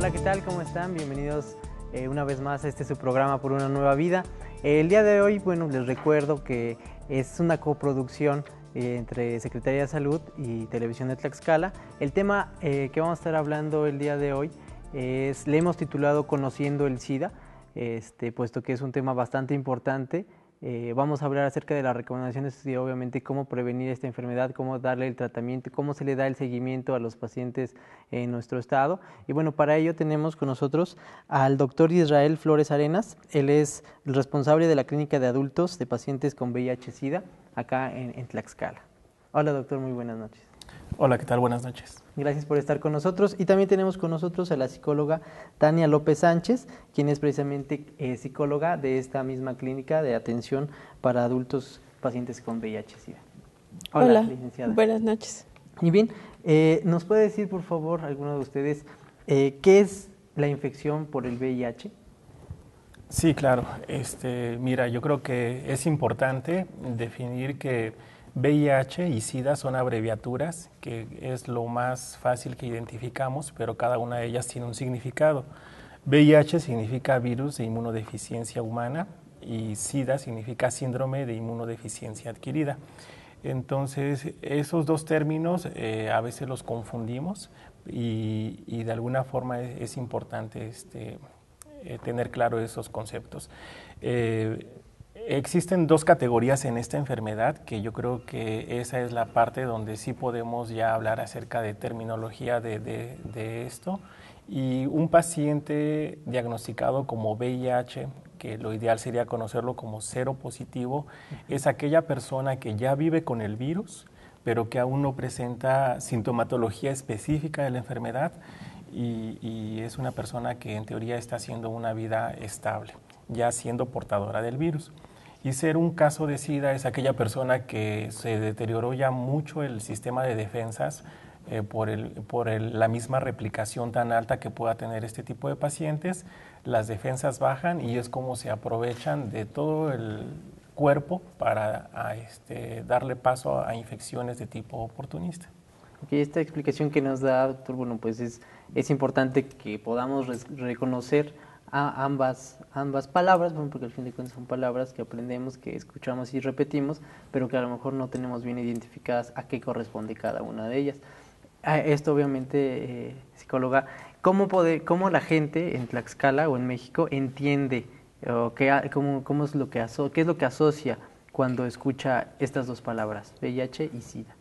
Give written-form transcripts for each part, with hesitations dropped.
Hola, ¿qué tal? ¿Cómo están? Bienvenidos una vez más a su programa Por una Nueva Vida. El día de hoy, bueno, les recuerdo que es una coproducción entre Secretaría de Salud y Televisión de Tlaxcala. El tema que vamos a estar hablando el día de hoy le hemos titulado Conociendo el SIDA, puesto que es un tema bastante importante. Vamos a hablar acerca de las recomendaciones y obviamente cómo prevenir esta enfermedad, cómo darle el tratamiento, cómo se le da el seguimiento a los pacientes en nuestro estado. Y bueno, para ello tenemos con nosotros al doctor Israel Flores Arenas. Él es el responsable de la clínica de adultos de pacientes con VIH-Sida acá en Tlaxcala. Hola doctor, muy buenas noches. Hola, ¿qué tal? Buenas noches. Gracias por estar con nosotros. Y también tenemos con nosotros a la psicóloga Tania López Sánchez, quien es precisamente psicóloga de esta misma clínica de atención para adultos pacientes con VIH-Sida. Hola, licenciada. Buenas noches. Y bien, ¿nos puede decir, por favor, alguno de ustedes, qué es la infección por el VIH? Sí, claro. Mira, yo creo que es importante definir que VIH y SIDA son abreviaturas, que es lo más fácil que identificamos, pero cada una de ellas tiene un significado. VIH significa virus de inmunodeficiencia humana y SIDA significa síndrome de inmunodeficiencia adquirida. Entonces, esos dos términos a veces los confundimos y de alguna forma es importante tener claro esos conceptos. Existen dos categorías en esta enfermedad, que yo creo que esa es la parte donde sí podemos ya hablar acerca de terminología de esto. Y un paciente diagnosticado como VIH, que lo ideal sería conocerlo como seropositivo, es aquella persona que ya vive con el virus, pero que aún no presenta sintomatología específica de la enfermedad y es una persona que en teoría está haciendo una vida estable, ya siendo portadora del virus. Y ser un caso de SIDA es aquella persona que se deterioró ya mucho el sistema de defensas por la misma replicación tan alta que pueda tener este tipo de pacientes. Las defensas bajan y es como se aprovechan de todo el cuerpo para darle paso a infecciones de tipo oportunista. Okay, esta explicación que nos da, doctor, bueno, pues es importante que podamos reconocer a ambas palabras, bueno, porque al fin de cuentas son palabras que aprendemos, que escuchamos y repetimos, pero que a lo mejor no tenemos bien identificadas a qué corresponde cada una de ellas. Esto obviamente, psicóloga, ¿cómo la gente en Tlaxcala o en México entiende cómo es lo que qué es lo que asocia cuando escucha estas dos palabras, VIH y SIDA?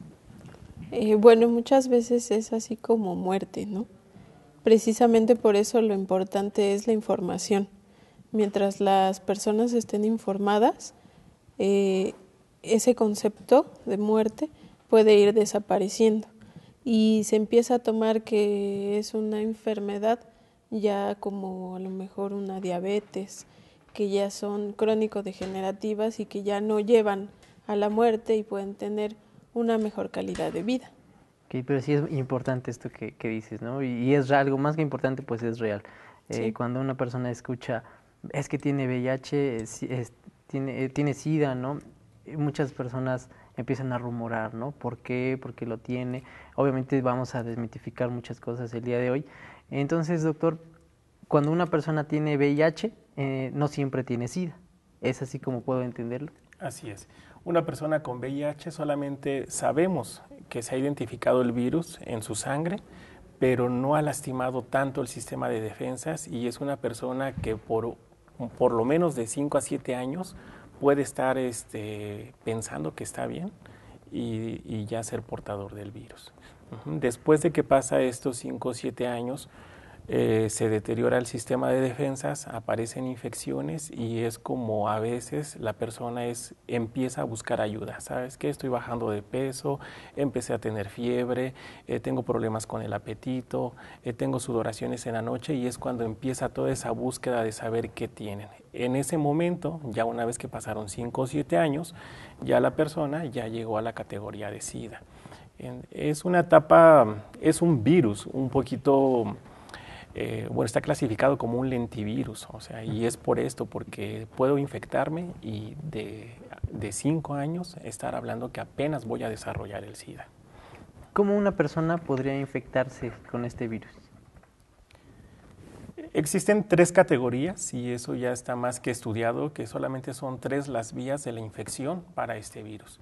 Bueno, muchas veces es así como muerte, ¿no? Precisamente por eso lo importante es la información. Mientras las personas estén informadas, ese concepto de muerte puede ir desapareciendo y se empieza a tomar que es una enfermedad ya como a lo mejor una diabetes, que ya son crónico-degenerativas y que ya no llevan a la muerte y pueden tener una mejor calidad de vida. Okay, pero sí es importante esto que dices, ¿no? Y es algo más que importante, pues es real. Sí. Cuando una persona escucha, es que tiene VIH, tiene SIDA, ¿no? Muchas personas empiezan a rumorar, ¿no? ¿Por qué? ¿Por qué lo tiene? Obviamente vamos a desmitificar muchas cosas el día de hoy. Entonces, doctor, cuando una persona tiene VIH, no siempre tiene SIDA. ¿Es así como puedo entenderlo? Así es. Una persona con VIH solamente sabemos que se ha identificado el virus en su sangre, pero no ha lastimado tanto el sistema de defensas y es una persona que por lo menos de 5 a 7 años puede estar pensando que está bien y ya ser portador del virus. Después de que pasa estos 5 o 7 años, se deteriora el sistema de defensas, aparecen infecciones y es como a veces la persona empieza a buscar ayuda. ¿Sabes qué? Estoy bajando de peso, empecé a tener fiebre, tengo problemas con el apetito, tengo sudoraciones en la noche y es cuando empieza toda esa búsqueda de saber qué tienen. En ese momento, ya una vez que pasaron 5 o 7 años, ya la persona ya llegó a la categoría de SIDA. Es una etapa, es un virus un poquito... está clasificado como un lentivirus, o sea, y es por esto, porque puedo infectarme y de 5 años estar hablando que apenas voy a desarrollar el SIDA. ¿Cómo una persona podría infectarse con este virus? Existen 3 categorías y eso ya está más que estudiado, que solamente son 3 las vías de la infección para este virus.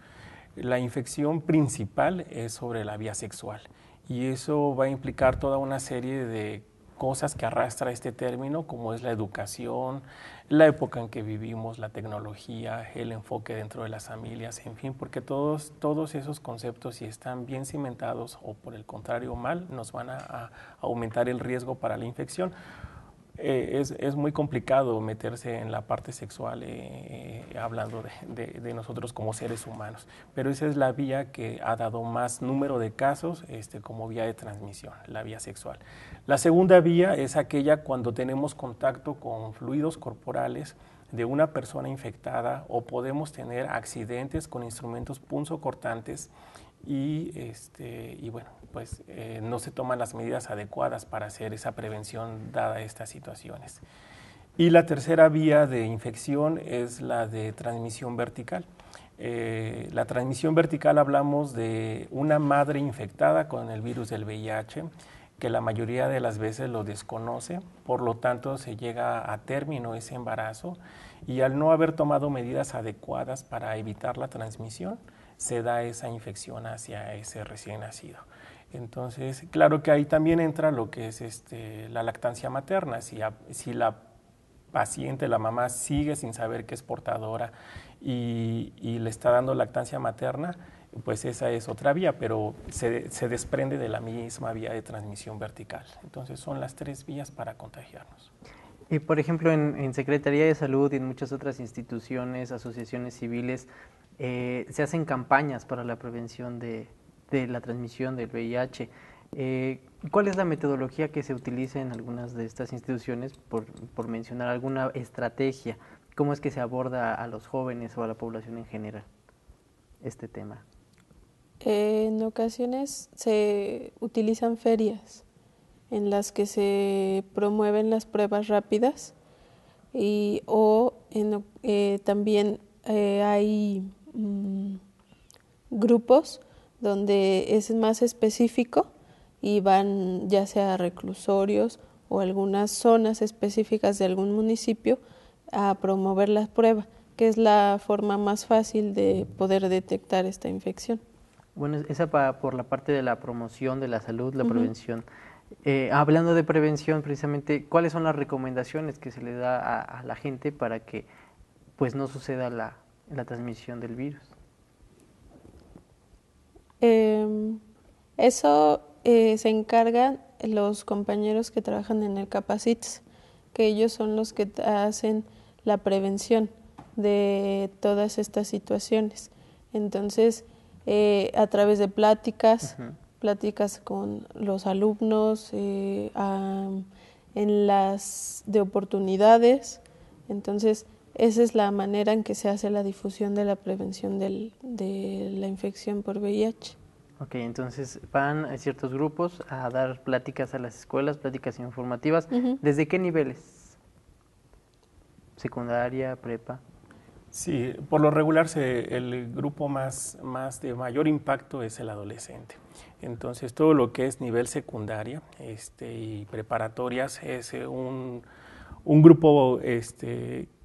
La infección principal es sobre la vía sexual y eso va a implicar toda una serie de cosas que arrastra este término, como es la educación, la época en que vivimos, la tecnología, el enfoque dentro de las familias, en fin, porque todos esos conceptos, si están bien cimentados o por el contrario mal, nos van a aumentar el riesgo para la infección. Es muy complicado meterse en la parte sexual hablando de nosotros como seres humanos, pero esa es la vía que ha dado más número de casos como vía de transmisión, la vía sexual. La segunda vía es aquella cuando tenemos contacto con fluidos corporales de una persona infectada o podemos tener accidentes con instrumentos punzocortantes y bueno, pues no se toman las medidas adecuadas para hacer esa prevención dada estas situaciones. Y la tercera vía de infección es la de transmisión vertical. La transmisión vertical hablamos de una madre infectada con el virus del VIH, que la mayoría de las veces lo desconoce, por lo tanto se llega a término ese embarazo y al no haber tomado medidas adecuadas para evitar la transmisión, se da esa infección hacia ese recién nacido. Entonces, claro que ahí también entra lo que es la lactancia materna. Si la paciente, la mamá, sigue sin saber que es portadora y le está dando lactancia materna, pues esa es otra vía, pero se desprende de la misma vía de transmisión vertical. Entonces, son las 3 vías para contagiarnos. Y por ejemplo, en Secretaría de Salud y en muchas otras instituciones, asociaciones civiles, se hacen campañas para la prevención de la transmisión del VIH. ¿Cuál es la metodología que se utiliza en algunas de estas instituciones, por mencionar alguna estrategia? ¿Cómo es que se aborda a los jóvenes o a la población en general este tema? En ocasiones se utilizan ferias en las que se promueven las pruebas rápidas también hay grupos donde es más específico y van ya sea a reclusorios o algunas zonas específicas de algún municipio a promover la prueba, que es la forma más fácil de poder detectar esta infección. Bueno, esa por la parte de la promoción de la salud, la prevención. Hablando de prevención, precisamente, ¿cuáles son las recomendaciones que se le da a la gente para que pues no suceda la transmisión del virus? Eso se encargan los compañeros que trabajan en el Capacits, que ellos son los que hacen la prevención de todas estas situaciones. Entonces, a través de pláticas con los alumnos, en las de oportunidades. Entonces, esa es la manera en que se hace la difusión de la prevención de la infección por VIH. Ok, entonces van a ciertos grupos a dar pláticas a las escuelas, pláticas informativas. ¿Desde qué niveles? ¿Secundaria, prepa? Sí, por lo regular el grupo más de mayor impacto es el adolescente. Entonces, todo lo que es nivel secundaria y preparatorias es un grupo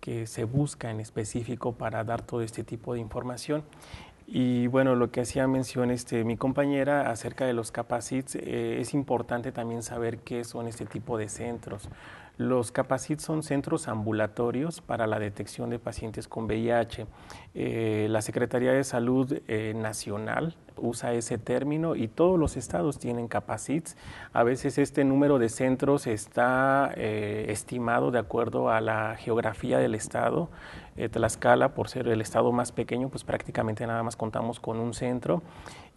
que se busca en específico para dar todo este tipo de información. Y bueno, lo que hacía mención mi compañera acerca de los Capacits, es importante también saber qué son este tipo de centros. Los Capacits son centros ambulatorios para la detección de pacientes con VIH. La Secretaría de Salud Nacional usa ese término y todos los estados tienen Capacits. A veces este número de centros está estimado de acuerdo a la geografía del estado. Tlaxcala, por ser el estado más pequeño, pues prácticamente nada más contamos con un centro.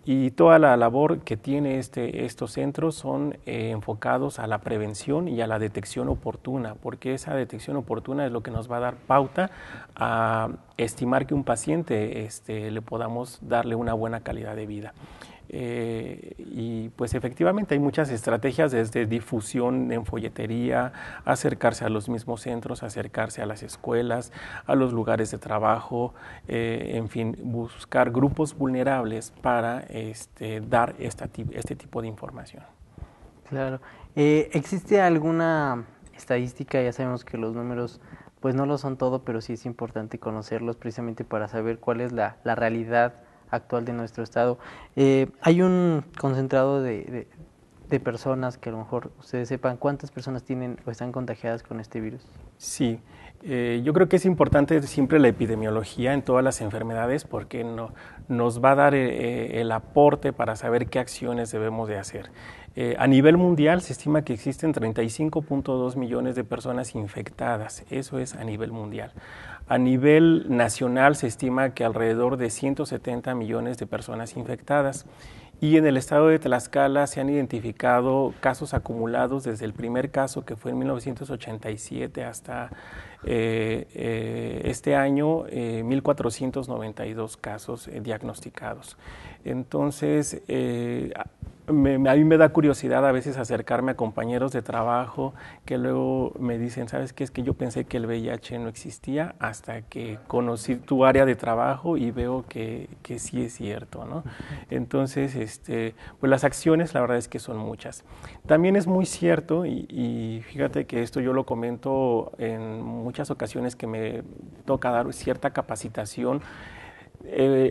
Y toda la labor que tiene estos centros son enfocados a la prevención y a la detección oportuna, porque esa detección oportuna es lo que nos va a dar pauta a estimar que un paciente le podamos darle una buena calidad de vida. Y pues efectivamente hay muchas estrategias desde difusión en folletería, acercarse a los mismos centros, acercarse a las escuelas, a los lugares de trabajo, en fin, buscar grupos vulnerables para dar este tipo de información. Claro. ¿Existe alguna estadística, ya sabemos que los números pues no lo son todo, pero sí es importante conocerlos precisamente para saber cuál es la realidad actual de nuestro estado. Hay un concentrado de personas que a lo mejor ustedes sepan cuántas personas tienen o están contagiadas con este virus. Sí, yo creo que es importante siempre la epidemiología en todas las enfermedades porque nos va a dar el aporte para saber qué acciones debemos de hacer. A nivel mundial se estima que existen 35.2 millones de personas infectadas, eso es a nivel mundial. A nivel nacional se estima que alrededor de 170 millones de personas infectadas. Y en el estado de Tlaxcala se han identificado casos acumulados desde el primer caso, que fue en 1987, hasta este año, 1.492 casos diagnosticados. Entonces, a mí me da curiosidad a veces acercarme a compañeros de trabajo que luego me dicen, ¿sabes qué? Es que yo pensé que el VIH no existía hasta que conocí tu área de trabajo y veo que sí es cierto, ¿no? Entonces, pues las acciones la verdad es que son muchas. También es muy cierto, y fíjate que esto yo lo comento en muchas ocasiones que me toca dar cierta capacitación.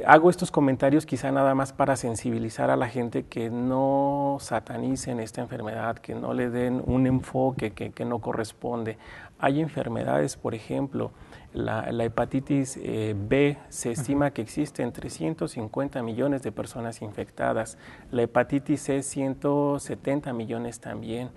Hago estos comentarios quizá nada más para sensibilizar a la gente que no satanicen esta enfermedad, que no le den un enfoque que no corresponde. Hay enfermedades, por ejemplo, la hepatitis B, se estima que existen 350 millones de personas infectadas, la hepatitis C 170 millones también,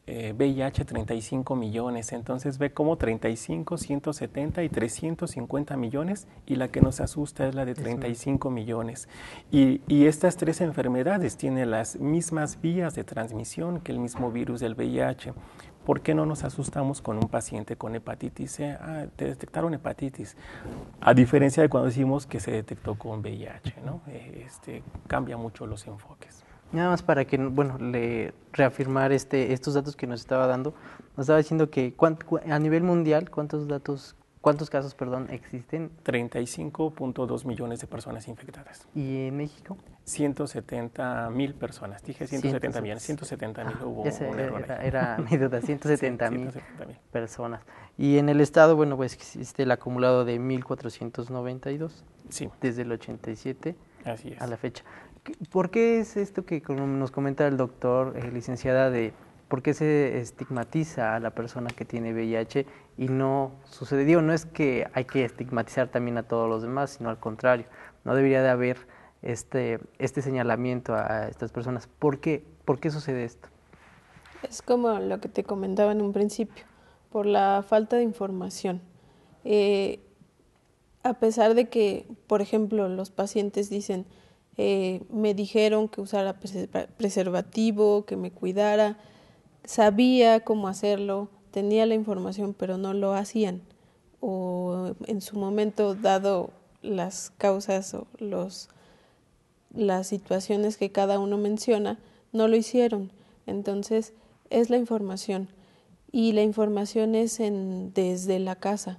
VIH 35 millones, entonces ve como 35, 170 y 350 millones y la que nos asusta es la de 35 millones. Y estas tres enfermedades tienen las mismas vías de transmisión que el mismo virus del VIH. ¿Por qué no nos asustamos con un paciente con hepatitis C? Ah, te detectaron hepatitis. A diferencia de cuando decimos que se detectó con VIH, ¿no? Cambia mucho los enfoques. Nada más para que, bueno, reafirmar estos datos que nos estaba dando, nos estaba diciendo que a nivel mundial, ¿cuántos casos, existen? 35.2 millones de personas infectadas. ¿Y en México? 170,000 personas. Dije 170 millones, 170,000 hubo un error ahí. Era mi duda, 170,000 personas. Y en el estado, bueno, pues existe el acumulado de 1.492, sí, desde el 87 así es. A la fecha. ¿Por qué es esto que nos comenta el doctor, licenciada, de por qué se estigmatiza a la persona que tiene VIH y no sucede? Digo, no es que hay que estigmatizar también a todos los demás, sino al contrario, no debería de haber este señalamiento a estas personas. ¿Por qué sucede esto? Es como lo que te comentaba en un principio, por la falta de información. A pesar de que, por ejemplo, los pacientes dicen, me dijeron que usara preservativo, que me cuidara, sabía cómo hacerlo, tenía la información, pero no lo hacían. O en su momento, dado las causas o las situaciones que cada uno menciona, no lo hicieron. Entonces, es la información. Y la información es desde la casa.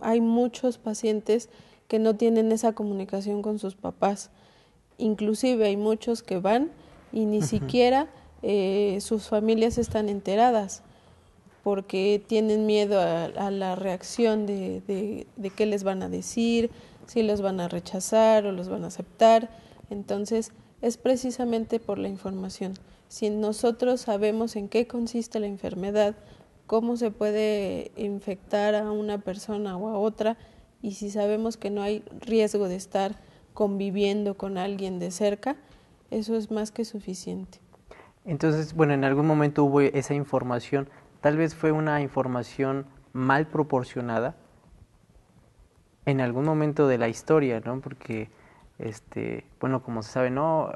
Hay muchos pacientes que no tienen esa comunicación con sus papás. Inclusive hay muchos que van y ni siquiera sus familias están enteradas porque tienen miedo a la reacción de qué les van a decir, si los van a rechazar o los van a aceptar. Entonces, es precisamente por la información. Si nosotros sabemos en qué consiste la enfermedad, cómo se puede infectar a una persona o a otra, y si sabemos que no hay riesgo de estar conviviendo con alguien de cerca, eso es más que suficiente. Entonces, bueno, en algún momento hubo esa información, tal vez fue una información mal proporcionada en algún momento de la historia, ¿no? Porque, bueno, como se sabe, ¿no?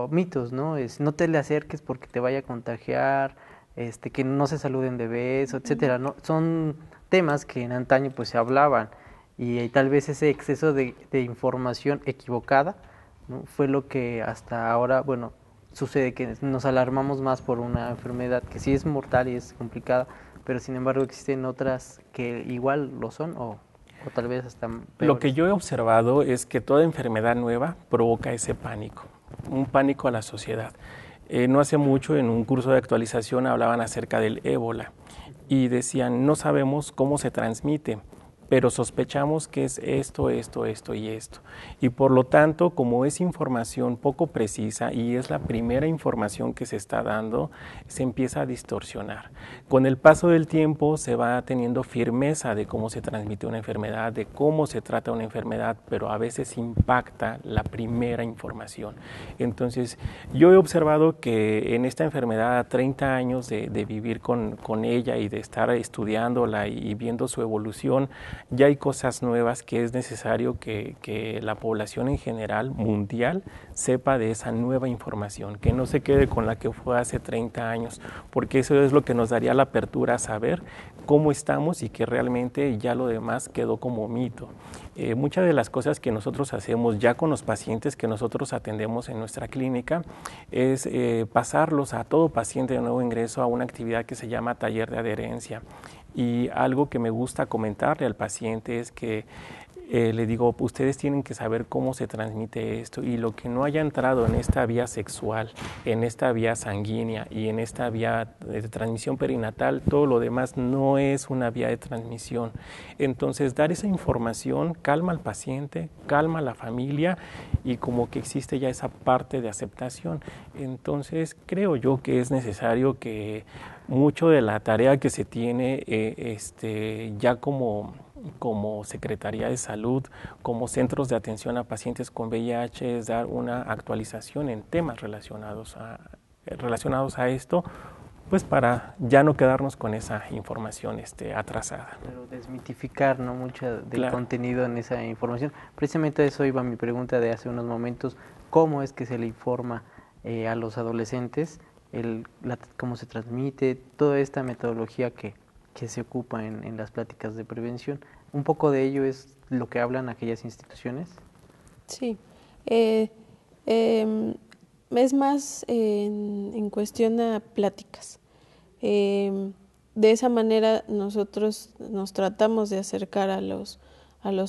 Mitos, ¿no? No te le acerques porque te vaya a contagiar, que no se saluden de beso, etcétera, ¿no? Son temas que en antaño pues se hablaban y tal vez ese exceso de información equivocada, ¿no? Fue lo que hasta ahora, bueno, sucede, que nos alarmamos más por una enfermedad que sí es mortal y es complicada, pero sin embargo existen otras que igual lo son o tal vez hasta peores. Lo que yo he observado es que toda enfermedad nueva provoca ese pánico, un pánico a la sociedad. No hace mucho en un curso de actualización hablaban acerca del ébola y decían, no sabemos cómo se transmite, pero sospechamos que es esto, esto, esto y esto. Y por lo tanto, como es información poco precisa y es la primera información que se está dando, se empieza a distorsionar. Con el paso del tiempo se va teniendo firmeza de cómo se transmite una enfermedad, de cómo se trata una enfermedad, pero a veces impacta la primera información. Entonces, yo he observado que en esta enfermedad, a 30 años de vivir con ella y de estar estudiándola y viendo su evolución, ya hay cosas nuevas que es necesario que la población en general, mundial, sepa de esa nueva información, que no se quede con la que fue hace 30 años, porque eso es lo que nos daría la apertura a saber cómo estamos y que realmente ya lo demás quedó como mito. Muchas de las cosas que nosotros hacemos ya con los pacientes que nosotros atendemos en nuestra clínica es pasarlos a todo paciente de nuevo ingreso a una actividad que se llama taller de adherencia. Y algo que me gusta comentarle al paciente es que le digo, ustedes tienen que saber cómo se transmite esto y lo que no haya entrado en esta vía sexual, en esta vía sanguínea y en esta vía de transmisión perinatal, todo lo demás no es una vía de transmisión. Entonces, dar esa información calma al paciente, calma a la familia y como que existe ya esa parte de aceptación. Entonces, creo yo que es necesario que mucho de la tarea que se tiene ya como Secretaría de Salud, como centros de atención a pacientes con VIH, es dar una actualización en temas relacionados a esto, pues para ya no quedarnos con esa información atrasada. Pero desmitificar, ¿no?, mucho del contenido en esa información. Precisamente a eso iba mi pregunta de hace unos momentos, ¿cómo es que se le informa a los adolescentes cómo se transmite, toda esta metodología que se ocupa en las pláticas de prevención? ¿Un poco de ello es lo que hablan aquellas instituciones? Sí, es más en cuestión a pláticas. De esa manera nosotros nos tratamos de acercar a los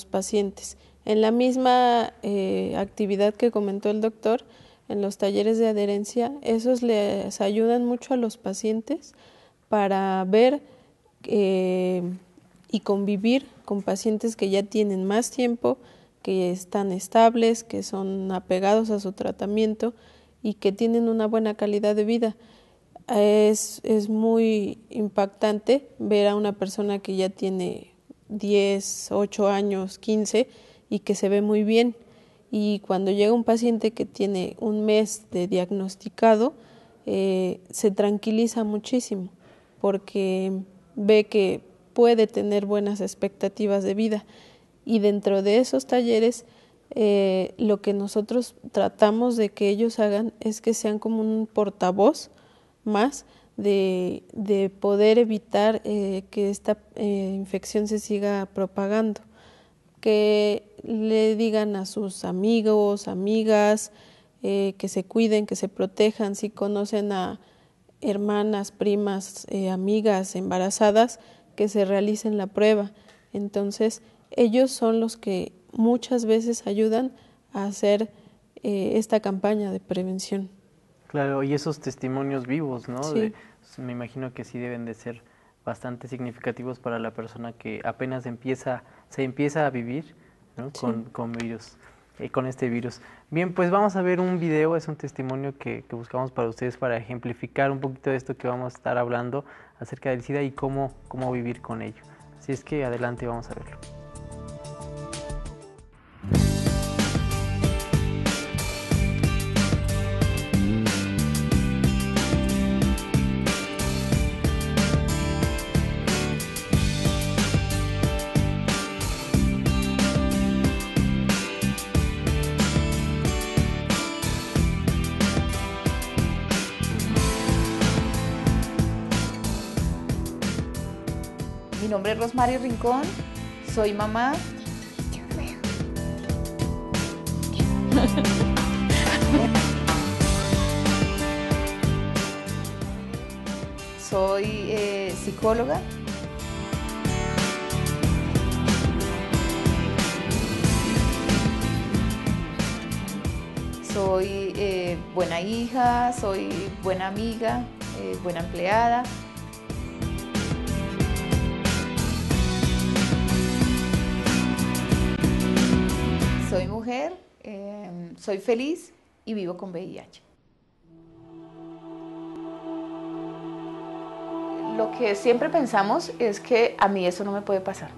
pacientes. En la misma actividad que comentó el doctor, en los talleres de adherencia, esos les ayudan mucho a los pacientes para ver y convivir con pacientes que ya tienen más tiempo, que están estables, que son apegados a su tratamiento y que tienen una buena calidad de vida. Es muy impactante ver a una persona que ya tiene 10, 8 años, 15 y que se ve muy bien. Y cuando llega un paciente que tiene un mes de diagnosticado, se tranquiliza muchísimo porque ve que puede tener buenas expectativas de vida. Y dentro de esos talleres, lo que nosotros tratamos de que ellos hagan es que sean como un portavoz más de poder evitar que esta infección se siga propagando. Que le digan a sus amigos, amigas, que se cuiden, que se protejan. Si conocen a hermanas, primas, amigas embarazadas, que se realicen la prueba. Entonces, ellos son los que muchas veces ayudan a hacer esta campaña de prevención. Claro, y esos testimonios vivos, ¿no? Sí. Me imagino que sí deben de ser bastante significativos para la persona que apenas se empieza a vivir, ¿no?, Sí. con virus, con este virus. Bien, pues vamos a ver un video, es un testimonio que buscamos para ustedes para ejemplificar un poquito de esto que vamos a estar hablando acerca del SIDA y cómo vivir con ello. Así es que adelante, vamos a verlo. Mi nombre es Rosmary Rincón, soy mamá. Soy psicóloga. soy buena hija, soy buena amiga, buena empleada. Soy mujer, soy feliz y vivo con VIH. Lo que siempre pensamos es que a mí eso no me puede pasar,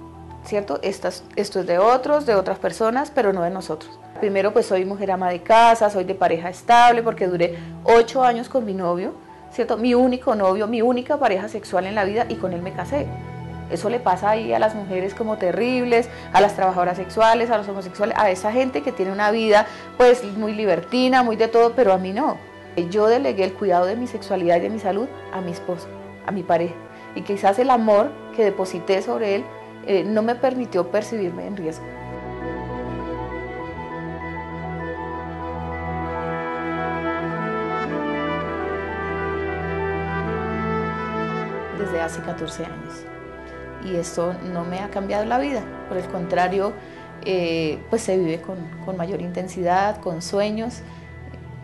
¿cierto? Esto es de otros, de otras personas, pero no de nosotros. Primero, pues soy mujer ama de casa, soy de pareja estable, porque duré 8 años con mi novio, ¿cierto? Mi único novio, mi única pareja sexual en la vida, y con él me casé. Eso le pasa ahí a las mujeres como terribles, a las trabajadoras sexuales, a los homosexuales, a esa gente que tiene una vida pues muy libertina, muy de todo, pero a mí no. Yo delegué el cuidado de mi sexualidad y de mi salud a mi esposo, a mi pareja, y quizás el amor que deposité sobre él no me permitió percibirme en riesgo. Desde hace 14 años. Y esto no me ha cambiado la vida, por el contrario, pues se vive con mayor intensidad, con sueños.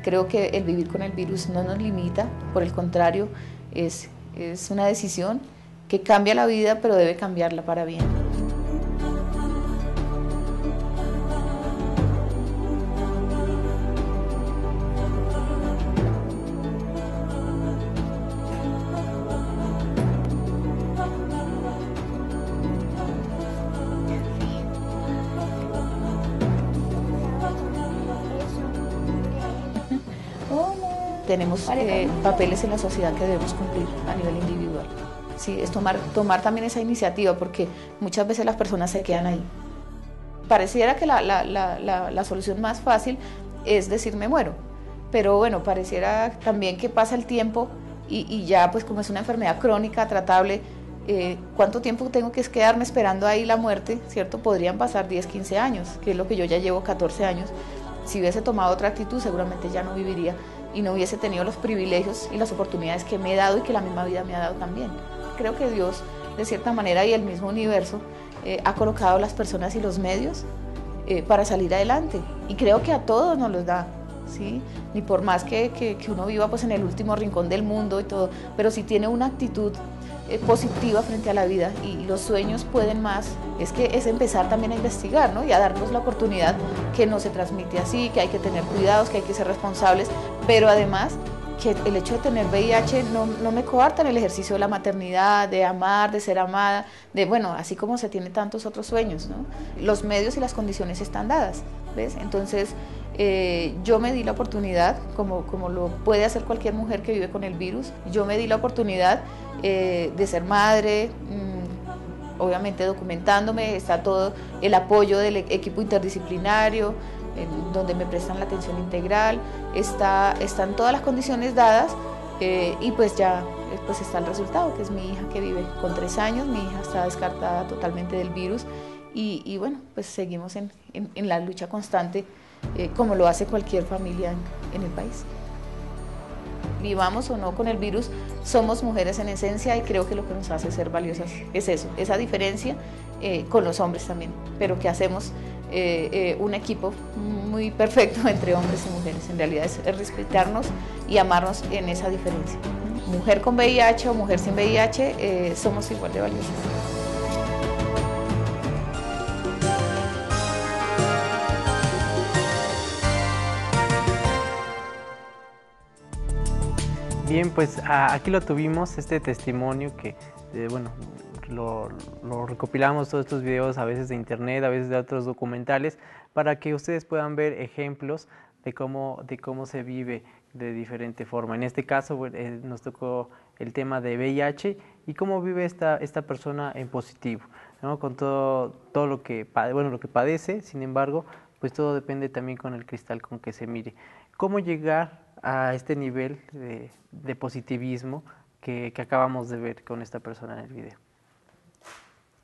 Creo que el vivir con el virus no nos limita, por el contrario, es una decisión que cambia la vida, pero debe cambiarla para bien. Tenemos papeles en la sociedad que debemos cumplir a nivel individual. Sí, es tomar también esa iniciativa, porque muchas veces las personas se quedan ahí. Pareciera que la solución más fácil es decir me muero, pero bueno, pareciera también que pasa el tiempo y ya pues como es una enfermedad crónica, tratable, ¿cuánto tiempo tengo que quedarme esperando ahí la muerte? ¿Cierto? Podrían pasar 10, 15 años, que es lo que yo ya llevo 14 años. Si hubiese tomado otra actitud, seguramente ya no viviría y no hubiese tenido los privilegios y las oportunidades que me he dado y que la misma vida me ha dado también. Creo que Dios, de cierta manera, y el mismo universo, ha colocado las personas y los medios para salir adelante. Y creo que a todos nos los da, ¿sí? Ni por más que uno viva pues, en el último rincón del mundo y todo, pero si tiene una actitud positiva frente a la vida y los sueños pueden más, es empezar también a investigar, ¿no? Y a darnos la oportunidad que no se transmite así, que hay que tener cuidados, que hay que ser responsables, pero además que el hecho de tener VIH no me coarta en el ejercicio de la maternidad, de amar, de ser amada, de bueno, así como se tiene tantos otros sueños, ¿no? Los medios y las condiciones están dadas, ¿ves? Entonces yo me di la oportunidad, como lo puede hacer cualquier mujer que vive con el virus, yo me di la oportunidad de ser madre, obviamente documentándome, está todo el apoyo del equipo interdisciplinario, donde me prestan la atención integral, están todas las condiciones dadas y pues ya pues está el resultado, que es mi hija que vive con 3 años, mi hija está descartada totalmente del virus y bueno, pues seguimos en la lucha constante como lo hace cualquier familia en el país. Vivamos o no con el virus, somos mujeres en esencia y creo que lo que nos hace ser valiosas es eso, esa diferencia con los hombres también, pero que hacemos un equipo muy perfecto entre hombres y mujeres. En realidad es respetarnos y amarnos en esa diferencia. Mujer con VIH o mujer sin VIH, somos igual de valiosas. Bien, pues aquí lo tuvimos, este testimonio que, bueno, lo recopilamos todos estos videos a veces de internet, a veces de otros documentales, para que ustedes puedan ver ejemplos de cómo se vive de diferente forma. En este caso nos tocó el tema de VIH y cómo vive esta persona en positivo, ¿no? Con todo lo que padece, sin embargo, pues todo depende también con el cristal con que se mire. ¿Cómo llegar a este nivel de positivismo que acabamos de ver con esta persona en el video?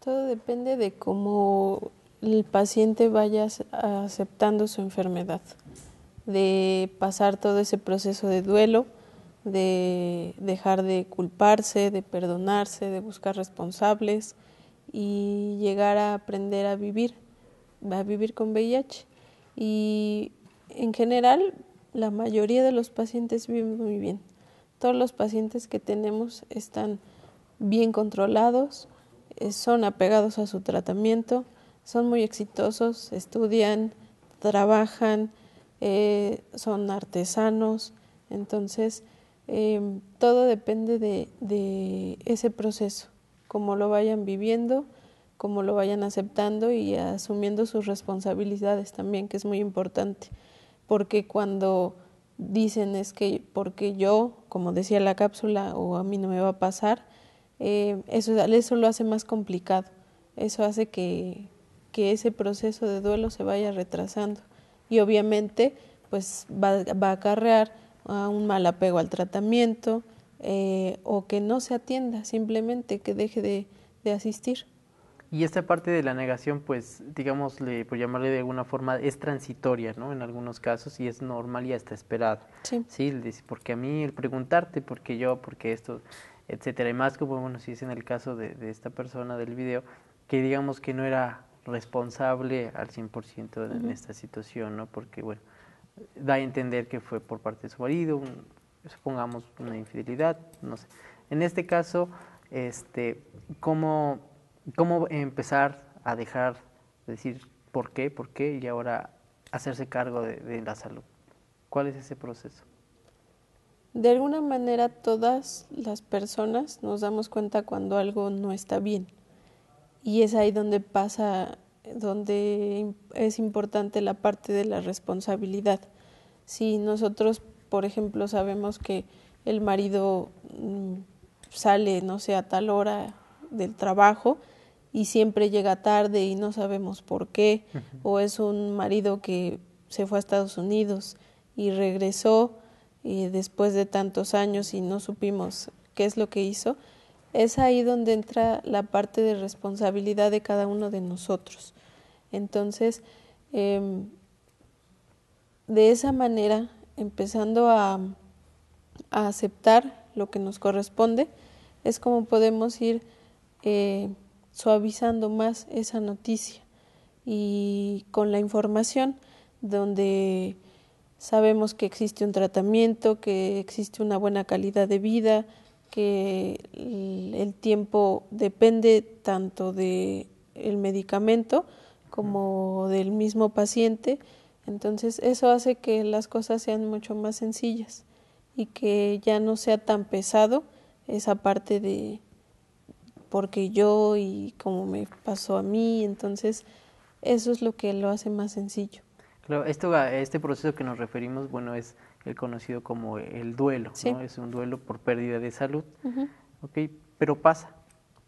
Todo depende de cómo el paciente vaya aceptando su enfermedad, de pasar todo ese proceso de duelo, de dejar de culparse, de perdonarse, de buscar responsables y llegar a aprender a vivir con VIH. Y en general la mayoría de los pacientes viven muy bien. Todos los pacientes que tenemos están bien controlados, son apegados a su tratamiento, son muy exitosos, estudian, trabajan, son artesanos. Entonces, todo depende de ese proceso, cómo lo vayan viviendo, cómo lo vayan aceptando y asumiendo sus responsabilidades también, que es muy importante, porque cuando dicen es que porque yo, como decía la cápsula, o a mí no me va a pasar, eso lo hace más complicado, eso hace que ese proceso de duelo se vaya retrasando y obviamente pues va a acarrear a un mal apego al tratamiento o que no se atienda, simplemente que deje de asistir. Y esta parte de la negación, pues, digámosle, por llamarle de alguna forma, es transitoria, ¿no? En algunos casos, y es normal y hasta esperado. Sí. Sí, porque a mí el preguntarte, porque yo, porque esto, etcétera. Y más como, bueno, si es en el caso de esta persona del video, que digamos que no era responsable al 100% en esta situación, ¿no? Porque, bueno, da a entender que fue por parte de su marido, supongamos una infidelidad, no sé. En este caso, ¿cómo empezar a dejar de decir por qué, y ahora hacerse cargo de la salud? ¿Cuál es ese proceso? De alguna manera todas las personas nos damos cuenta cuando algo no está bien y es ahí donde donde es importante la parte de la responsabilidad. Si nosotros, por ejemplo, sabemos que el marido sale, no sé, a tal hora del trabajo y siempre llega tarde y no sabemos por qué, o es un marido que se fue a Estados Unidos y regresó después de tantos años y no supimos qué es lo que hizo, es ahí donde entra la parte de responsabilidad de cada uno de nosotros. Entonces, de esa manera, empezando a aceptar lo que nos corresponde, es como podemos ir suavizando más esa noticia y con la información donde sabemos que existe un tratamiento, que existe una buena calidad de vida, que el tiempo depende tanto del medicamento como del mismo paciente. Entonces eso hace que las cosas sean mucho más sencillas y que ya no sea tan pesado esa parte de porque yo y como me pasó a mí. Entonces eso es lo que lo hace más sencillo. Claro, este proceso que nos referimos, bueno, es el conocido como el duelo, sí. ¿no? Es un duelo por pérdida de salud, ¿ok? Pero pasa,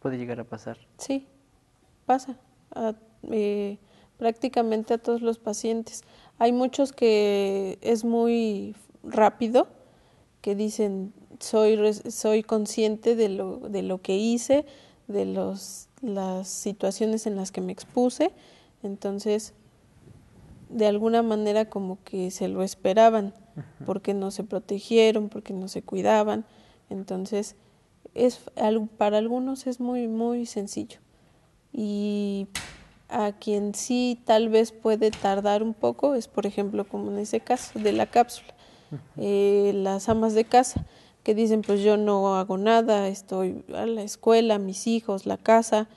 puede llegar a pasar. Sí, pasa prácticamente a todos los pacientes. Hay muchos que es muy rápido, que dicen soy consciente de lo que hice, de las situaciones en las que me expuse, entonces de alguna manera como que se lo esperaban, porque no se protegieron, porque no se cuidaban. Entonces para algunos es muy muy sencillo y a quien sí tal vez puede tardar un poco es, por ejemplo, como en ese caso de la cápsula, las amas de casa que dicen pues yo no hago nada, estoy a la escuela, mis hijos, la casa,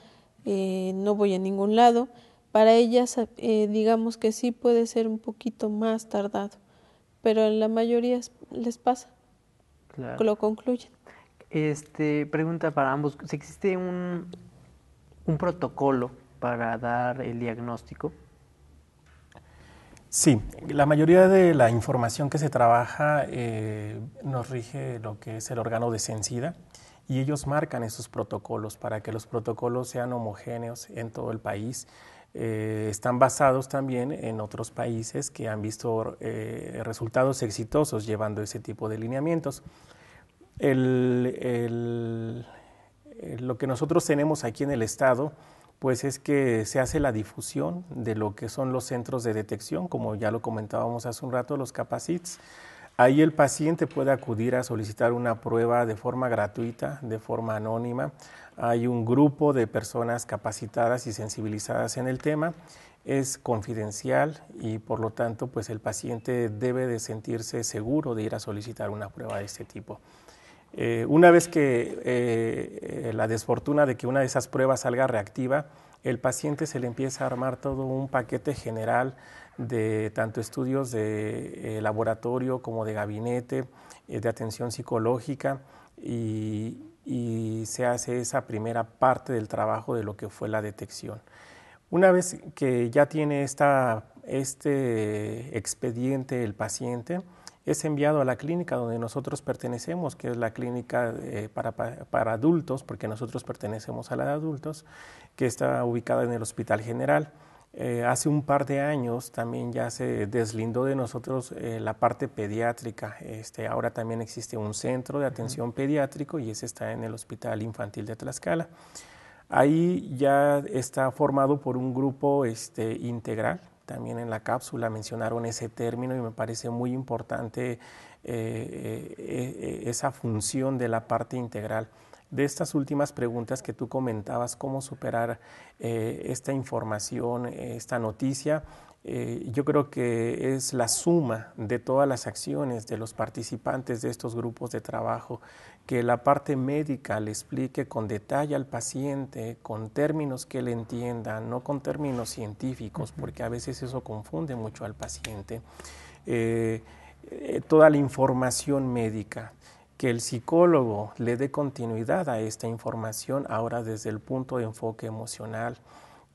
no voy a ningún lado. Para ellas digamos que sí puede ser un poquito más tardado, pero en la mayoría les pasa, claro. Lo concluyen. Pregunta para ambos, ¿existe un protocolo para dar el diagnóstico? Sí, la mayoría de la información que se trabaja nos rige lo que es el órgano de Censida y ellos marcan esos protocolos para que los protocolos sean homogéneos en todo el país. Están basados también en otros países que han visto resultados exitosos llevando ese tipo de lineamientos. Lo que nosotros tenemos aquí en el estado pues es que se hace la difusión de lo que son los centros de detección, como ya lo comentábamos hace un rato, los Capacits. Ahí el paciente puede acudir a solicitar una prueba de forma gratuita, de forma anónima. Hay un grupo de personas capacitadas y sensibilizadas en el tema es confidencial y por lo tanto pues el paciente debe de sentirse seguro de ir a solicitar una prueba de este tipo. Una vez que la desfortuna de que una de esas pruebas salga reactiva, el paciente se le empieza a armar todo un paquete general de tanto estudios de laboratorio como de gabinete, de atención psicológica y se hace esa primera parte del trabajo de lo que fue la detección. Una vez que ya tiene este expediente el paciente, es enviado a la clínica donde nosotros pertenecemos, que es la clínica para adultos, porque nosotros pertenecemos a la de adultos, que está ubicada en el Hospital General. Hace un par de años también ya se deslindó de nosotros la parte pediátrica. Ahora también existe un centro de atención pediátrico y ese está en el Hospital Infantil de Tlaxcala. Ahí ya está formado por un grupo integral. También en la cápsula mencionaron ese término y me parece muy importante esa función de la parte integral. De estas últimas preguntas que tú comentabas, cómo superar esta información, esta noticia, yo creo que es la suma de todas las acciones de los participantes de estos grupos de trabajo, que la parte médica le explique con detalle al paciente, con términos que él entienda, no con términos científicos, porque a veces eso confunde mucho al paciente. Toda la información médica, que el psicólogo le dé continuidad a esta información ahora desde el punto de enfoque emocional,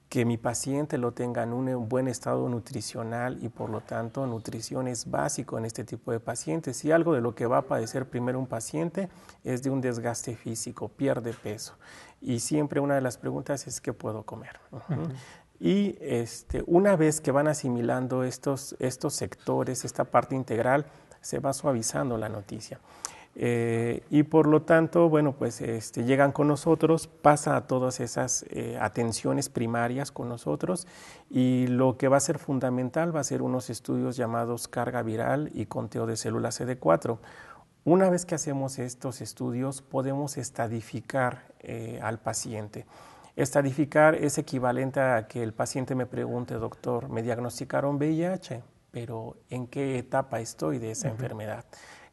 que mi paciente lo tenga en un buen estado nutricional y por lo tanto nutrición es básico en este tipo de pacientes. Y algo de lo que va a padecer primero un paciente es de un desgaste físico, pierde peso. Y siempre una de las preguntas es ¿qué puedo comer? Y una vez que van asimilando estos sectores, esta parte integral, se va suavizando la noticia. Y por lo tanto, bueno, pues llegan con nosotros, pasa a todas esas atenciones primarias con nosotros y lo que va a ser fundamental va a ser unos estudios llamados carga viral y conteo de células CD4. Una vez que hacemos estos estudios, podemos estadificar al paciente. Estadificar es equivalente a que el paciente me pregunte, doctor, me diagnosticaron VIH, pero ¿en qué etapa estoy de esa enfermedad?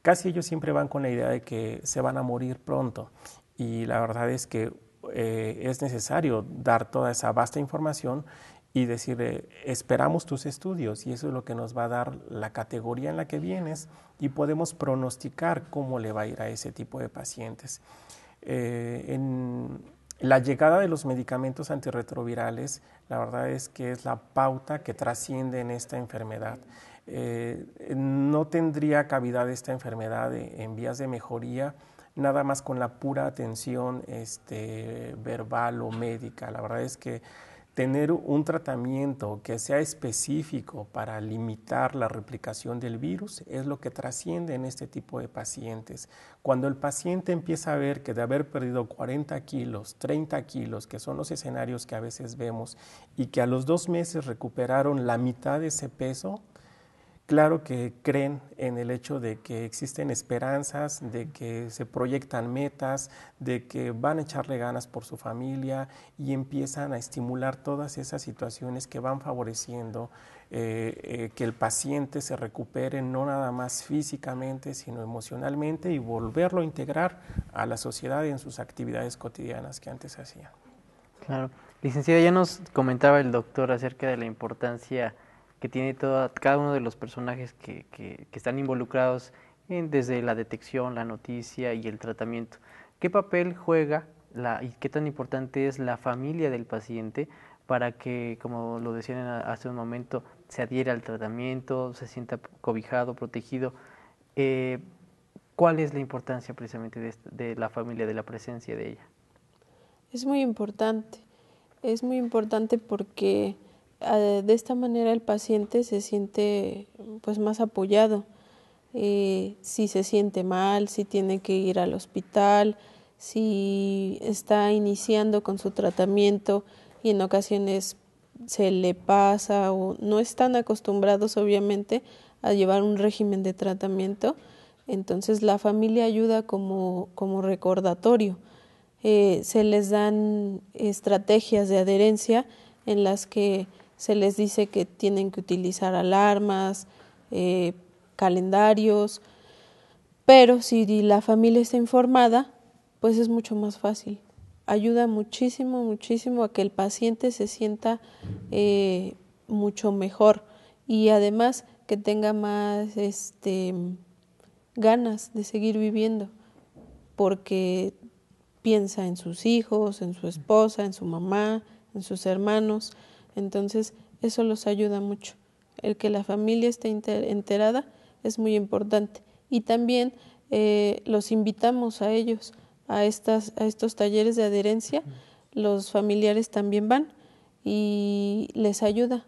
Casi ellos siempre van con la idea de que se van a morir pronto y la verdad es que es necesario dar toda esa vasta información y decirle, esperamos tus estudios y eso es lo que nos va a dar la categoría en la que vienes y podemos pronosticar cómo le va a ir a ese tipo de pacientes. En la llegada de los medicamentos antirretrovirales, la verdad es que es la pauta que trasciende en esta enfermedad. No tendría cavidad esta enfermedad en vías de mejoría nada más con la pura atención verbal o médica. La verdad es que tener un tratamiento que sea específico para limitar la replicación del virus es lo que trasciende en este tipo de pacientes. Cuando el paciente empieza a ver que de haber perdido 40 kilos, 30 kilos, que son los escenarios que a veces vemos, y que a los 2 meses recuperaron la mitad de ese peso, claro que creen en el hecho de que existen esperanzas, de que se proyectan metas, de que van a echarle ganas por su familia y empiezan a estimular todas esas situaciones que van favoreciendo que el paciente se recupere no nada más físicamente, sino emocionalmente y volverlo a integrar a la sociedad y en sus actividades cotidianas que antes hacía. Claro. Licenciada, ya nos comentaba el doctor acerca de la importancia que tiene cada uno de los personajes que están involucrados desde la detección, la noticia y el tratamiento. ¿Qué papel juega y qué tan importante es la familia del paciente para que, como lo decían hace un momento, se adhiera al tratamiento, se sienta cobijado, protegido? ¿Cuál es la importancia precisamente de la familia, de la presencia de ella? Es muy importante porque de esta manera el paciente se siente pues más apoyado. Si se siente mal, si tiene que ir al hospital, si está iniciando con su tratamiento y en ocasiones se le pasa o no están acostumbrados obviamente a llevar un régimen de tratamiento, entonces la familia ayuda como recordatorio. Se les dan estrategias de adherencia en las que se les dice que tienen que utilizar alarmas, calendarios, pero si la familia está informada, pues es mucho más fácil. Ayuda muchísimo, muchísimo a que el paciente se sienta mucho mejor y además que tenga más ganas de seguir viviendo, porque piensa en sus hijos, en su esposa, en su mamá, en sus hermanos. Entonces, eso los ayuda mucho. El que la familia esté enterada es muy importante. Y también los invitamos a ellos, a estos talleres de adherencia. Los familiares también van y les ayuda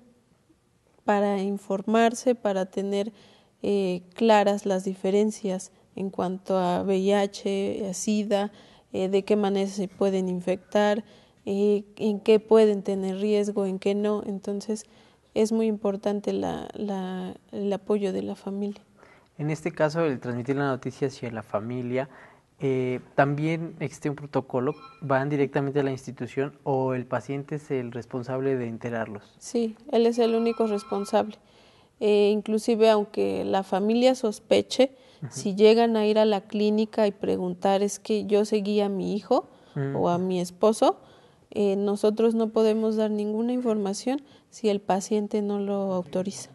para informarse, para tener claras las diferencias en cuanto a VIH, a SIDA, de qué manera se pueden infectar, en qué pueden tener riesgo, en qué no. Entonces, es muy importante el apoyo de la familia. En este caso, el transmitir la noticia hacia la familia, también existe un protocolo, ¿van directamente a la institución o el paciente es el responsable de enterarlos? Sí, él es el único responsable. Inclusive, aunque la familia sospeche, si llegan a ir a la clínica y preguntar, es que yo seguí a mi hijo o a mi esposo, nosotros no podemos dar ninguna información si el paciente no lo autoriza.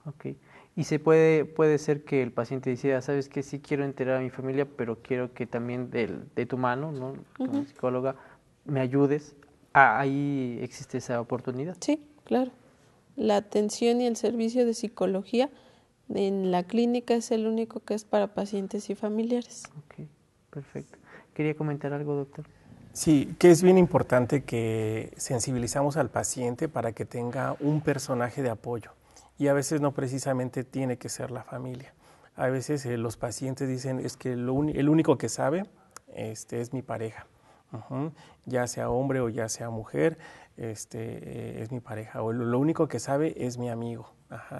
Ok. Y puede ser que el paciente decida, sabes que sí quiero enterar a mi familia, pero quiero que también de tu mano, ¿no? Como psicóloga, me ayudes. Ahí existe esa oportunidad. Sí, claro. La atención y el servicio de psicología en la clínica es el único que es para pacientes y familiares. Ok, perfecto. ¿Quería comentar algo, doctor? Sí, que es bien importante que sensibilizamos al paciente para que tenga un personaje de apoyo. Y a veces no precisamente tiene que ser la familia. A veces los pacientes dicen, es que el único que sabe es mi pareja. Ya sea hombre o ya sea mujer, es mi pareja. O lo único que sabe es mi amigo.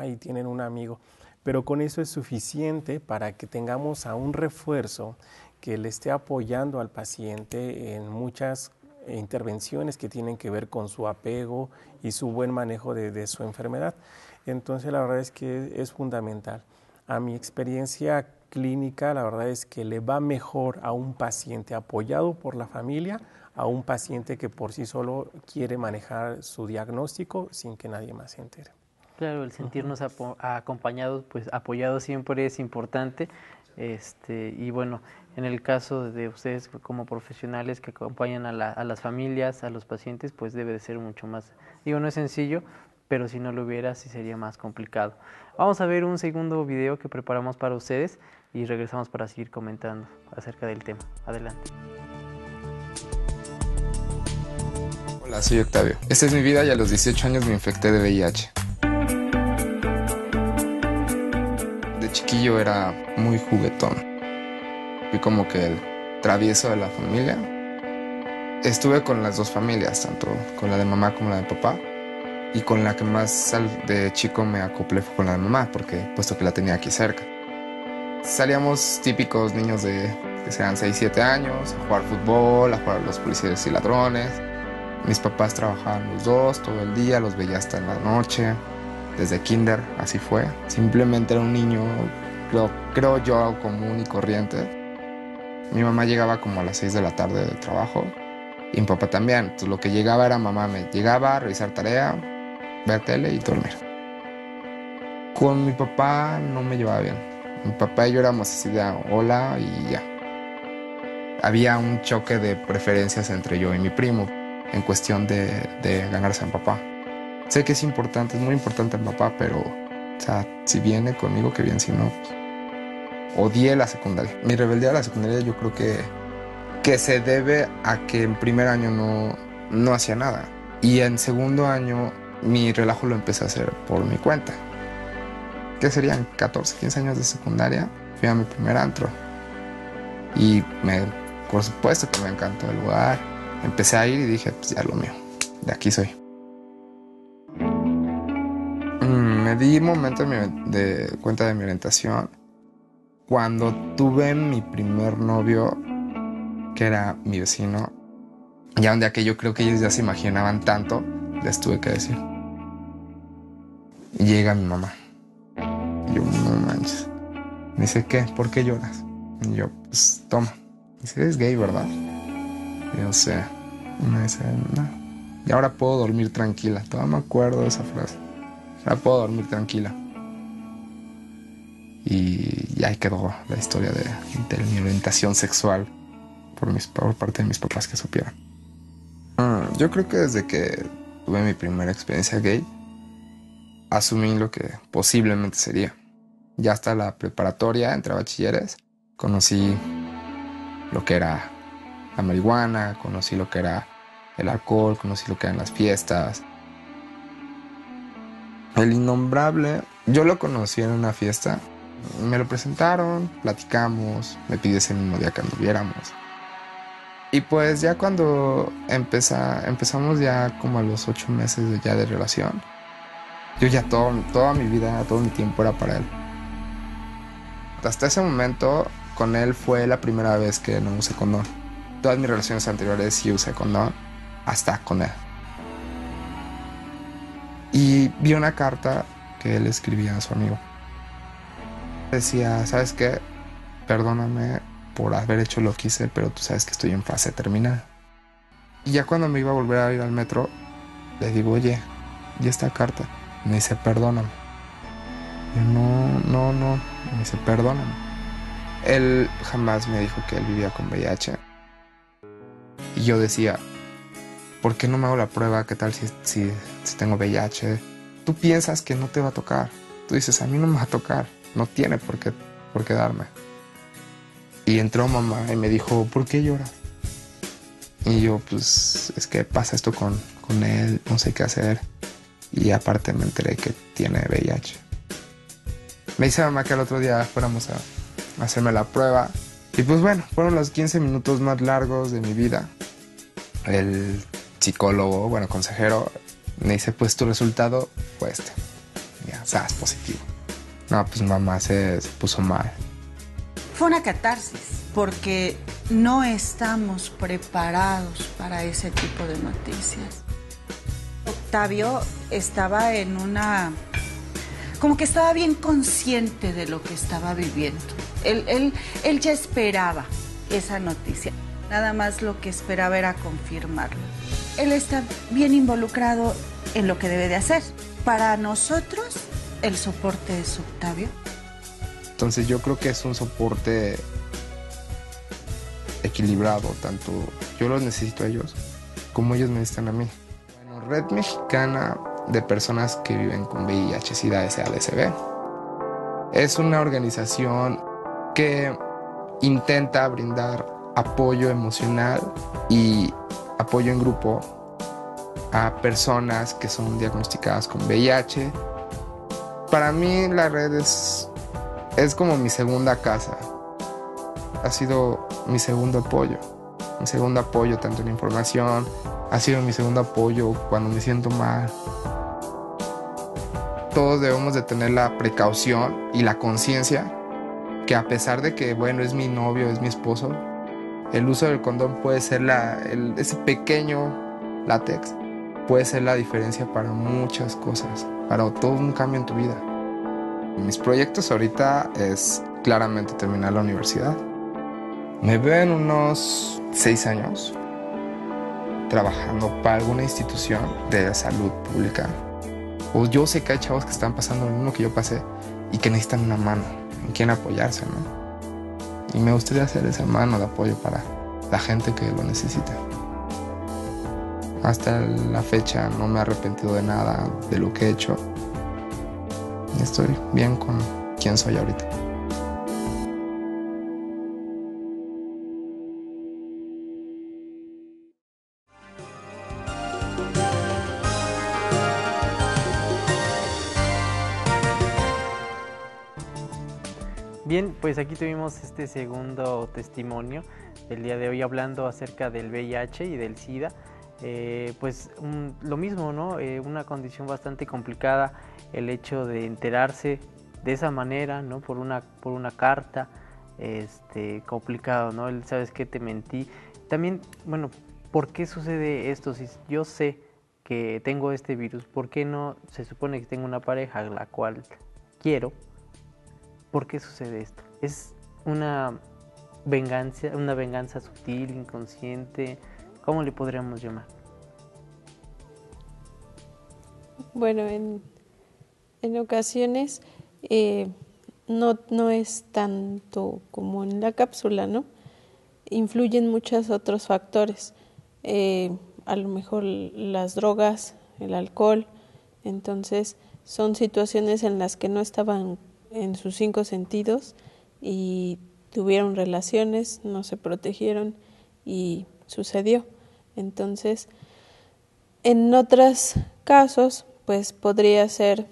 Y tienen un amigo. Pero con eso es suficiente para que tengamos a un refuerzo que le esté apoyando al paciente en muchas intervenciones que tienen que ver con su apego y su buen manejo de su enfermedad. Entonces, la verdad es que es fundamental. A mi experiencia clínica, la verdad es que le va mejor a un paciente apoyado por la familia, a un paciente que por sí solo quiere manejar su diagnóstico sin que nadie más se entere. Claro, el sentirnos acompañados, pues apoyados siempre es importante. Y bueno, en el caso de ustedes como profesionales que acompañan a las familias, a los pacientes, pues debe de ser mucho más, no es sencillo, pero si no lo hubiera sí sería más complicado. Vamos a ver un segundo video que preparamos para ustedes y regresamos para seguir comentando acerca del tema. Adelante. Hola, soy Octavio. Esta es mi vida y a los 18 años me infecté de VIH. De chiquillo era muy juguetón. Fui como que el travieso de la familia. Estuve con las dos familias, tanto con la de mamá como la de papá. Y con la que más de chico me acoplé fue con la de mamá, puesto que la tenía aquí cerca. Salíamos típicos niños que sean 6, 7 años, a jugar fútbol, a jugar a los policías y ladrones. Mis papás trabajaban los dos todo el día, los veía hasta en la noche. Desde kinder, así fue. Simplemente era un niño, creo yo, común y corriente. Mi mamá llegaba como a las 6 de la tarde del trabajo y mi papá también. Entonces lo que llegaba era mamá me llegaba a revisar tarea, ver tele y dormir. Con mi papá no me llevaba bien. Mi papá y yo éramos así de hola y ya. Había un choque de preferencias entre yo y mi primo en cuestión de ganarse a mi papá. Sé que es importante, es muy importante el papá, pero si viene conmigo, que bien, si no, pues, odié la secundaria. Mi rebeldía a la secundaria yo creo que se debe a que en primer año no hacía nada. Y en segundo año mi relajo lo empecé a hacer por mi cuenta. ¿Qué serían? 14, 15 años de secundaria. Fui a mi primer antro. Y por supuesto que me encantó el lugar. Empecé a ir y dije, pues ya lo mío. De aquí soy. Me di momento de cuenta de mi orientación cuando tuve mi primer novio, que era mi vecino. Ya un día que yo creo que ellos ya se imaginaban tanto, les tuve que decir. Y llega mi mamá. Y yo, no manches. Me dice, ¿qué? ¿Por qué lloras? Y yo, pues toma. Me dice, eres gay, ¿verdad? Y yo, sé. Y me dice, no. Y ahora puedo dormir tranquila. Todavía me acuerdo de esa frase. Ahora puedo dormir tranquila. Y ahí quedó la historia de mi orientación sexual por parte de mis papás que supieron. Yo creo que desde que tuve mi primera experiencia gay, asumí lo que posiblemente sería. Ya hasta la preparatoria, entre bachilleres, conocí lo que era la marihuana, conocí lo que era el alcohol, conocí lo que eran las fiestas. El innombrable, yo lo conocí en una fiesta, me lo presentaron, platicamos, me pidió ese mismo día que anduviéramos. Y pues ya cuando empezamos ya como a los 8 meses de relación, yo ya toda mi vida, todo mi tiempo era para él. Hasta ese momento, con él fue la primera vez que no usé condón. Todas mis relaciones anteriores sí usé condón, hasta con él. Y vi una carta que él escribía a su amigo. Decía, ¿sabes qué? Perdóname por haber hecho lo que hice, pero tú sabes que estoy en fase terminal. Y ya cuando me iba a volver a ir al metro, le digo, oye, ¿y esta carta? Me dice, perdóname. Yo, no. Me dice, perdóname. Él jamás me dijo que él vivía con VIH. Y yo decía, ¿por qué no me hago la prueba? ¿Qué tal si tengo VIH? Tú piensas que no te va a tocar. Tú dices, a mí no me va a tocar. No tiene por qué darme. Y entró mamá y me dijo, ¿por qué lloras? Y yo, pues, es que pasa esto con él, no sé qué hacer. Y aparte me enteré que tiene VIH. Me dice mamá que el otro día fuéramos a hacerme la prueba. Y pues bueno, fueron los 15 minutos más largos de mi vida. El psicólogo, consejero, me dice, pues tu resultado fue este. Ya, sabes, positivo. No, pues mamá se puso mal. Fue una catarsis, porque no estamos preparados para ese tipo de noticias. Octavio estaba como que estaba bien consciente de lo que estaba viviendo. Él ya esperaba esa noticia. Nada más lo que esperaba era confirmarlo. Él está bien involucrado en lo que debe de hacer. Para nosotros, el soporte es Octavio. Entonces yo creo que es un soporte equilibrado, tanto yo los necesito a ellos como ellos me necesitan a mí. Bueno, Red Mexicana de Personas que Viven con VIH, SIDA, SADCB es una organización que intenta brindar apoyo emocional y apoyo en grupo a personas que son diagnosticadas con VIH. Para mí la red es como mi segunda casa. Ha sido mi segundo apoyo. Mi segundo apoyo tanto en información. Ha sido mi segundo apoyo cuando me siento mal. Todos debemos de tener la precaución y la conciencia que a pesar de que, es mi novio, es mi esposo, el uso del condón puede ser ese pequeño látex puede ser la diferencia para muchas cosas, para todo un cambio en tu vida. Mis proyectos ahorita es claramente terminar la universidad. Me veo en unos 6 años trabajando para alguna institución de salud pública. O yo sé que hay chavos que están pasando lo mismo que yo pasé y que necesitan una mano, en quien apoyarse, ¿no? Y me gustaría hacer esa mano de apoyo para la gente que lo necesita. Hasta la fecha no me he arrepentido de nada de lo que he hecho. Y estoy bien con quien soy ahorita. Bien, pues aquí tuvimos este segundo testimonio del día de hoy hablando acerca del VIH y del SIDA. Lo mismo, ¿no? Una condición bastante complicada, el hecho de enterarse de esa manera, ¿no? Por una carta, complicado, ¿no? ¿Sabes qué? Te mentí. También, ¿por qué sucede esto? Si yo sé que tengo este virus, ¿por qué no se supone que tengo una pareja a la cual quiero? ¿Por qué sucede esto? ¿Es una venganza sutil, inconsciente? ¿Cómo le podríamos llamar? Bueno, en ocasiones no es tanto como en la cápsula, ¿no? Influyen muchos otros factores. A lo mejor las drogas, el alcohol. Entonces son situaciones en las que no estaban en sus 5 sentidos y tuvieron relaciones, no se protegieron y sucedió. Entonces, en otros casos, pues podría ser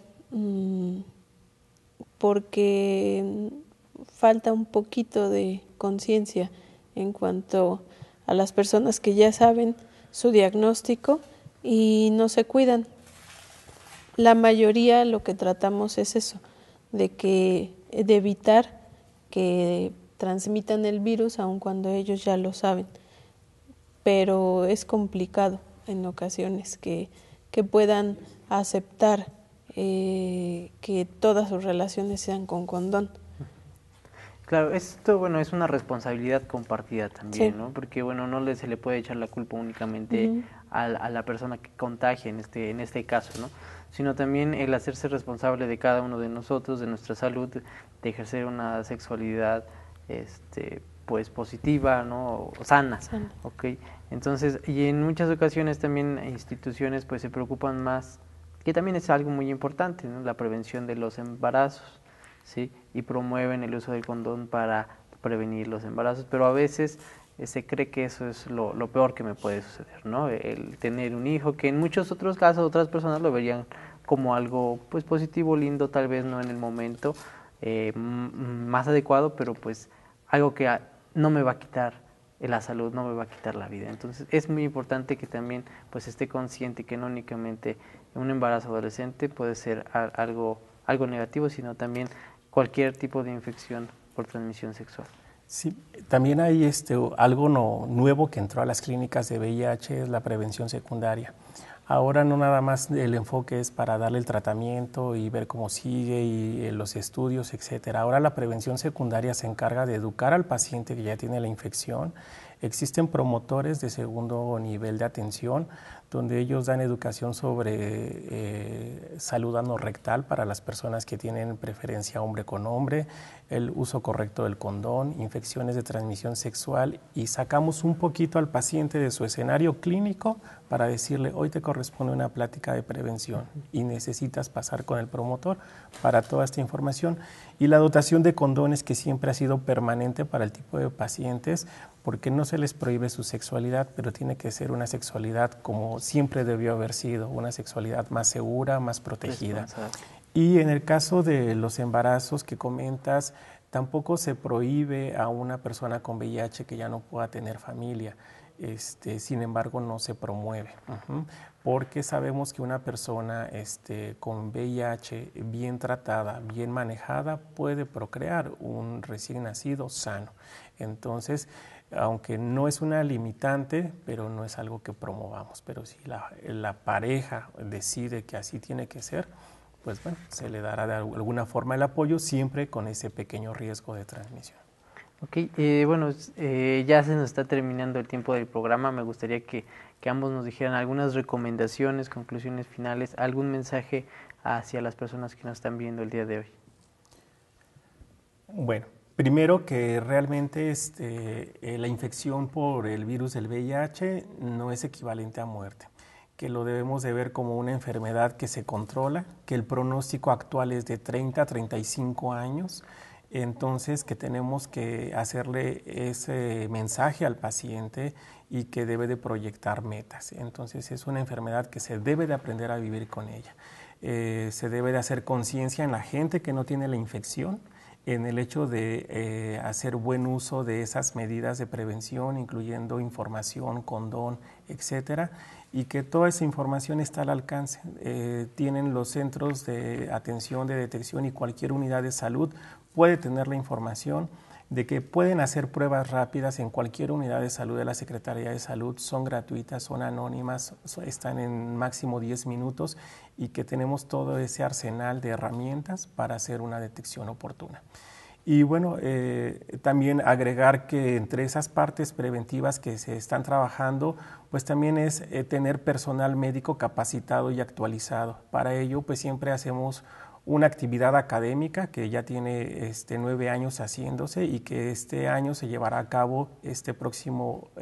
porque falta un poquito de conciencia en cuanto a las personas que ya saben su diagnóstico y no se cuidan. La mayoría lo que tratamos es eso, de evitar que transmitan el virus aun cuando ellos ya lo saben. Pero es complicado en ocasiones que puedan aceptar que todas sus relaciones sean con condón. Claro, esto, bueno, es una responsabilidad compartida también, Sí. ¿no? Porque, bueno, se le puede echar la culpa únicamente a la persona que contagia en este caso, ¿no? Sino también el hacerse responsable de cada uno de nosotros, de nuestra salud, de ejercer una sexualidad, pues positiva, ¿no? O sana, ¿ok? Entonces, y en muchas ocasiones también instituciones pues se preocupan más, que también es algo muy importante, ¿no? La prevención de los embarazos, ¿sí? Y promueven el uso del condón para prevenir los embarazos, pero a veces se cree que eso es lo peor que me puede suceder, ¿no? El tener un hijo, que en muchos otros casos otras personas lo verían como algo pues positivo, lindo, tal vez no en el momento más adecuado, pero pues algo que no me va a quitar la salud, no me va a quitar la vida. Entonces es muy importante que también pues esté consciente que no únicamente un embarazo adolescente puede ser algo negativo, sino también cualquier tipo de infección por transmisión sexual. Sí, también hay algo nuevo que entró a las clínicas de VIH, es la prevención secundaria. Ahora no nada más el enfoque es para darle el tratamiento y ver cómo sigue y los estudios, etcétera. Ahora la prevención secundaria se encarga de educar al paciente que ya tiene la infección. Existen promotores de segundo nivel de atención donde ellos dan educación sobre salud anorrectal para las personas que tienen preferencia hombre con hombre, el uso correcto del condón, infecciones de transmisión sexual, y sacamos un poquito al paciente de su escenario clínico para decirle, hoy te corresponde una plática de prevención y necesitas pasar con el promotor para toda esta información. Y la dotación de condones, que siempre ha sido permanente para el tipo de pacientes, porque no se les prohíbe su sexualidad, pero tiene que ser una sexualidad como siempre debió haber sido, una sexualidad más segura, más protegida. Y en el caso de los embarazos que comentas, tampoco se prohíbe a una persona con VIH que ya no pueda tener familia. Sin embargo, no se promueve, porque sabemos que una persona con VIH bien tratada, bien manejada, puede procrear un recién nacido sano. Entonces, aunque no es una limitante, pero no es algo que promovamos. Pero si la pareja decide que así tiene que ser, pues bueno, se le dará de alguna forma el apoyo, siempre con ese pequeño riesgo de transmisión. Ok, bueno, ya se nos está terminando el tiempo del programa. Me gustaría que ambos nos dijeran algunas recomendaciones, conclusiones finales, algún mensaje hacia las personas que nos están viendo el día de hoy. Bueno, primero que realmente la infección por el virus del VIH no es equivalente a muerte, que lo debemos de ver como una enfermedad que se controla, que el pronóstico actual es de 30 a 35 años, entonces que tenemos que hacerle ese mensaje al paciente y que debe de proyectar metas. Entonces es una enfermedad que se debe de aprender a vivir con ella. Se debe de hacer conciencia en la gente que no tiene la infección, en el hecho de hacer buen uso de esas medidas de prevención, incluyendo información, condón, etcétera, y que toda esa información está al alcance. Tienen los centros de atención, de detección, y cualquier unidad de salud puede tener la información. de que pueden hacer pruebas rápidas en cualquier unidad de salud de la Secretaría de Salud, son gratuitas, son anónimas, están en máximo 10 minutos y que tenemos todo ese arsenal de herramientas para hacer una detección oportuna. Y bueno, también agregar que entre esas partes preventivas que se están trabajando, pues también es tener personal médico capacitado y actualizado. Para ello, pues siempre hacemos una actividad académica que ya tiene 9 años haciéndose y que este año se llevará a cabo este próximo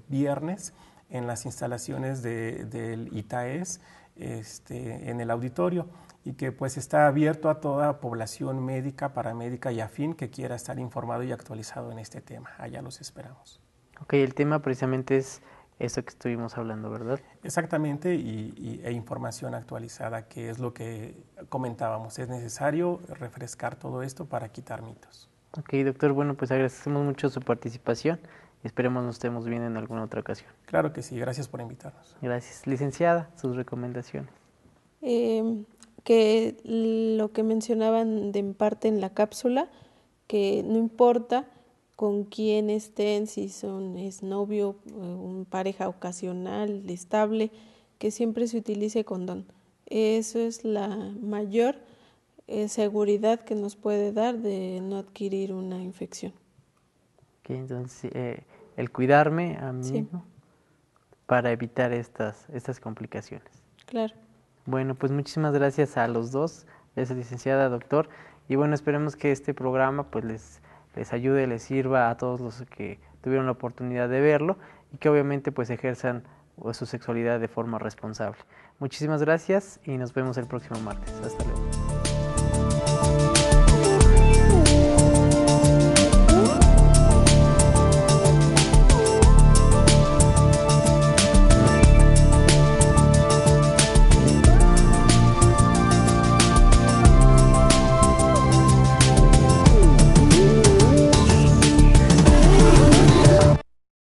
viernes en las instalaciones del ITAES en el auditorio, y que pues está abierto a toda población médica, paramédica y afín que quiera estar informado y actualizado en este tema. Allá los esperamos. Ok, el tema precisamente es eso que estuvimos hablando, ¿verdad? Exactamente, e información actualizada, que es lo que comentábamos. Es necesario refrescar todo esto para quitar mitos. Ok, doctor, bueno, pues agradecemos mucho su participación y esperemos nos estemos viendo en alguna otra ocasión. Claro que sí, gracias por invitarnos. Gracias. Licenciada, sus recomendaciones. Que lo que mencionaban en parte en la cápsula, que no importa con quién estén, si es novio, pareja ocasional, estable, que siempre se utilice condón. Eso es la mayor seguridad que nos puede dar de no adquirir una infección. Okay, entonces, el cuidarme a mí mismo para evitar estas complicaciones. Claro. Bueno, pues muchísimas gracias a los dos, licenciada, doctor, y bueno, esperemos que este programa pues les ayude, les sirva a todos los que tuvieron la oportunidad de verlo y que obviamente pues ejerzan su sexualidad de forma responsable. Muchísimas gracias y nos vemos el próximo martes. Hasta luego.